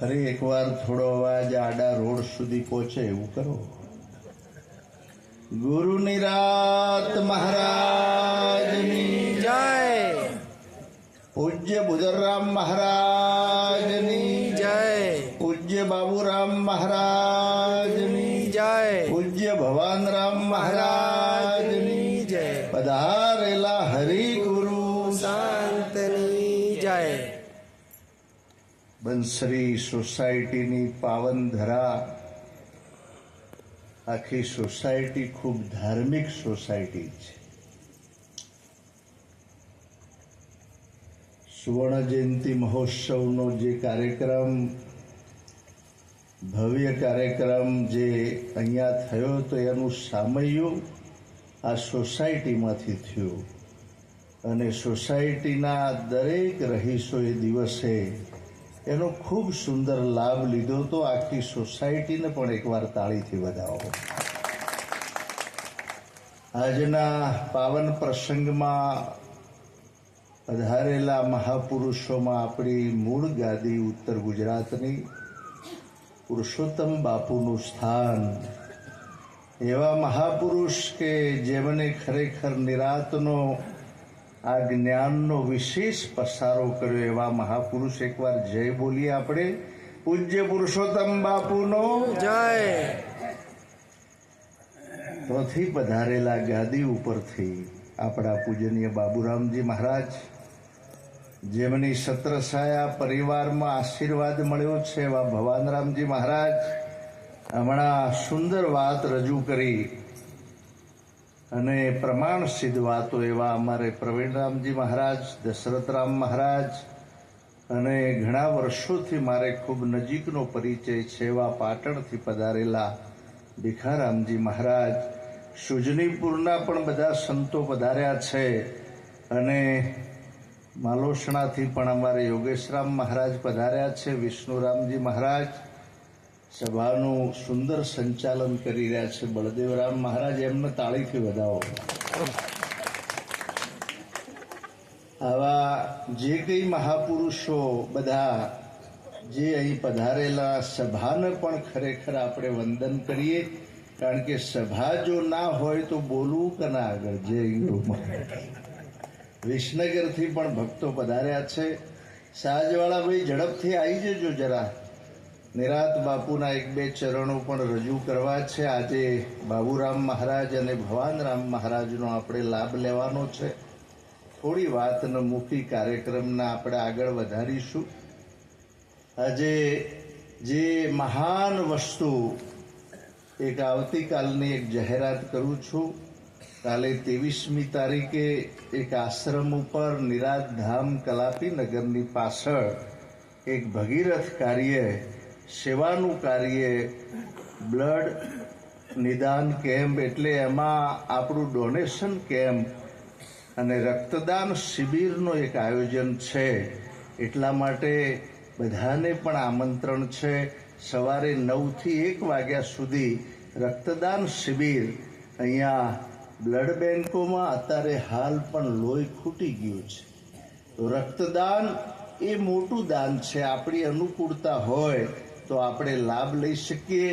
ફરી એકવાર થોડો અવાજ આડા રોડ સુધી પહોંચે એવું કરો. ગુરુ નિરાત મહારાજની જય. પૂજ્ય બુધરામ મહારાજની જય. પૂજ્ય બાબુરામ મહારાજની જય. પૂજ્ય ભવાનરામ મહારાજની જય. પધારેલા હરિગુરુ શાંતની જય. બંસરી સોસાયટીની પાવન ધરા. આખી સોસાયટી ખૂબ ધાર્મિક સોસાયટી છે. સુવર્ણ જયંતિ મહોત્સવનો જે કાર્યક્રમ, ભવ્ય કાર્યક્રમ જે અહીંયા થયો હતો એનું સામૈયું આ સોસાયટીમાંથી થયું અને સોસાયટીના દરેક રહીશોએ દિવસે એનો ખૂબ સુંદર લાભ લીધો તો આખી સોસાયટીને પણ એકવાર તાળીથી વધાવો. આજના પાવન પ્રસંગમાં પધારેલા મહાપુરુષોમાં આપણી મૂળ ગાદી ઉત્તર ગુજરાતની પુરુષોત્તમ બાપુનું સ્થાન, એવા મહાપુરુષ કે જેમણે ખરેખર નિરાતનો આ જ્ઞાનનો વિશેષ પસારો કર્યો, એવા મહાપુરુષ એકવાર જય બોલીએ આપણે. પૂજ્ય પુરુષોત્તમ બાપુનો જય. ત્યાંથી પધારેલા ગાદી ઉપરથી આપણા પૂજનીય બાબુરામજી મહારાજ, જેમની છત્રછાયા પરિવારમાં આશીર્વાદ મળ્યો છે, એવા ભવાનરામજી મહારાજ હમણાં સુંદર વાત રજૂ કરી અને પ્રમાણ સિદ્ધ વાતો એવા અમારે પ્રવીણરામજી મહારાજ, દશરથરામ મહારાજ અને ઘણા વર્ષોથી મારે ખૂબ નજીકનો પરિચય છે એવા પાટણથી પધારેલા ભીખારામજી મહારાજ, સુજનીપુરના પણ બધા સંતો પધાર્યા છે અને માલોસણાથી પણ અમારે યોગેશરામ મહારાજ પધાર્યા છે, વિષ્ણુરામજી મહારાજ સભાનું સુંદર સંચાલન કરી રહ્યા છે, બળદેવરામ મહારાજ, એમને તાળીથી વધાવો. આવા જે કંઈ મહાપુરુષો બધા જે અહીં પધારેલા, સભાને પણ ખરેખર આપણે વંદન કરીએ, કારણ કે સભા જો ના હોય તો બોલવું કે ના આગળ. જે વિસનગરથી પણ ભક્તો પધાર્યા છે. સાજવાળા ભાઈ ઝડપથી આવી જજો જરા, નિરાત બાપુના એક બે ચરણો પણ રજૂ કરવા છે. આજે બાબુરામ મહારાજ અને ભવાનરામ મહારાજનો આપણે લાભ લેવાનો છે. થોડી વાતને મૂકી કાર્યક્રમના આપણે આગળ વધારીશું. આજે જે મહાન વસ્તુ, એક આવતીકાલની એક જાહેરાત કરું છું. કાલે 23મી તારીખે એક આશ્રમ ઉપર નિરાતધામ કલાપીનગરની પાછળ એક ભગીરથ કાર્ય, સેવાનું કાર્ય, બ્લડ નિદાન કેમ્પ, એટલે એમાં આપણું ડોનેશન કેમ્પ અને રક્તદાન શિબિરનું એક આયોજન છે. એટલા માટે બધાને પણ આમંત્રણ છે. સવારે 9 થી 1 વાગ્યા સુધી રક્તદાન શિબિર. અહીંયા બ્લડ બેંકોમાં અત્યારે હાલ પણ લોહી ખૂટી ગયું છે, તો રક્તદાન એ મોટું દાન છે. આપણી અનુકૂળતા હોય તો આપણે લાભ લઈ શકીએ.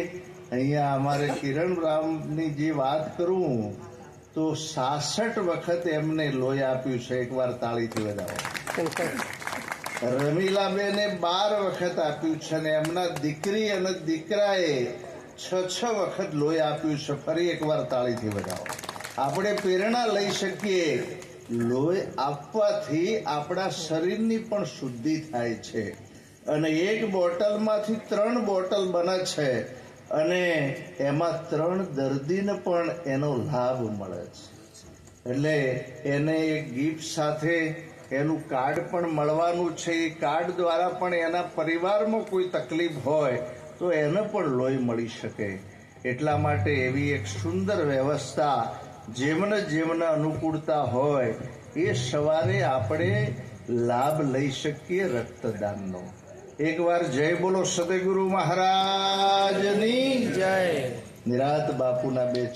અહીંયા અમારે કિરણરામની જે વાત કરું તો 66 વખત એમને લોહી આપ્યું છે. એકવાર તાળીથી વધાવો. રમીલાબેને 12 વખત આપ્યું છે અને એમના દીકરી અને દીકરાએ 6 વખત લોહી આપ્યું છે. ફરી એકવાર તાળીથી વધાવો. આપણે પ્રેરણા લઈ શકીએ. લોહી આપવાથી આપણા શરીરની પણ શુદ્ધિ થાય છે અને એક બોટલમાંથી 3 બોટલ બને છે અને એમાં 3 દર્દીને પણ એનો લાભ મળે છે. એટલે એને એક ગિફ્ટ સાથે એનું કાર્ડ પણ મળવાનું છે. એ કાર્ડ દ્વારા પણ એના પરિવારમાં કોઈ તકલીફ હોય તો એને પણ લોહી મળી શકે. એટલા માટે એવી એક સુંદર વ્યવસ્થા, જેમને અનુકૂળતા હોય એ સવારે આપણે લાભ લઈ શકીએ રક્તદાનનો. એકવાર જય બોલો સદગુરુ મહારાજની જય. નિરાત બાપુના બે